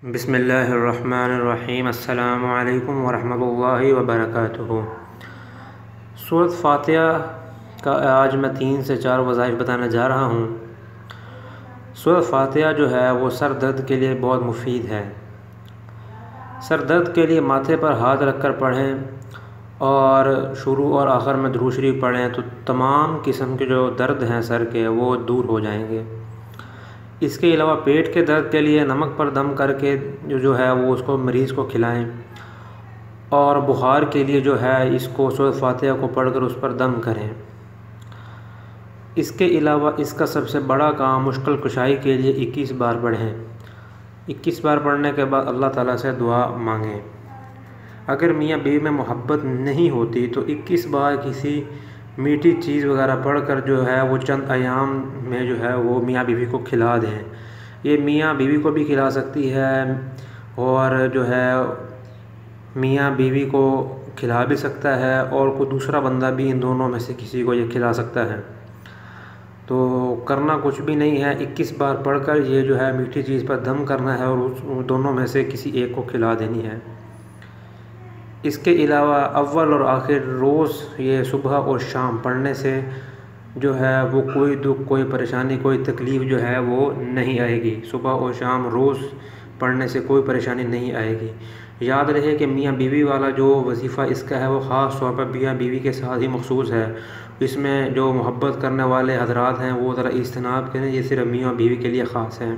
बिस्मिल्लाहिर्रहमानिर्रहीम। अस्सलामु अलैकुम वरहमतुल्लाहि वबरकातुहू। सूरत फ़ातिहा का आज मैं 3 से 4 वज़ाइफ बताने जा रहा हूँ। सूरत फ़ातिहा जो है वो सर दर्द के लिए बहुत मुफीद है। सर दर्द के लिए माथे पर हाथ रख कर पढ़ें और शुरू और आखिर में दुरूद शरीफ पढ़ें तो तमाम किस्म के जो दर्द हैं सर के वो दूर हो जाएंगे। इसके अलावा पेट के दर्द के लिए नमक पर दम करके जो है वो उसको मरीज़ को खिलाएं और बुखार के लिए जो है इसको सूरत फ़ातिहा को पढ़कर उस पर दम करें। इसके अलावा इसका सबसे बड़ा काम मुश्किल कुशाई के लिए 21 बार पढ़ें। 21 बार पढ़ने के बाद अल्लाह ताला से दुआ मांगें। अगर मियाँ बीवी में मोहब्बत नहीं होती तो 21 बार किसी मीठी चीज़ वगैरह पढ़कर जो है वो चंद अयाम में जो है वो मियाँ बीवी को खिला दें। ये मियाँ बीवी को भी खिला सकती है और जो है मियाँ बीवी को खिला भी सकता है और कोई दूसरा बंदा भी इन दोनों में से किसी को ये खिला सकता है। तो करना कुछ भी नहीं है, 21 बार पढ़कर ये जो है मीठी चीज़ पर दम करना है और उस दोनों में से किसी एक को खिला देनी है। इसके अलावा अव्वल और आखिर रोज़ ये सुबह और शाम पढ़ने से जो है वो कोई दुख, कोई परेशानी, कोई तकलीफ़ जो है वो नहीं आएगी। सुबह और शाम रोज़ पढ़ने से कोई परेशानी नहीं आएगी। याद रहे कि मियाँ बीवी वाला जो वजीफ़ा इसका है वो ख़ास तौर पर मियाँ बीवी के साथ ही मखसूस है। इसमें जो मोहब्बत करने वाले हज़रात हैं वो ज़रा इज्तनाब करें, ये सिर्फ मियाँ बीवी के लिए ख़ास है।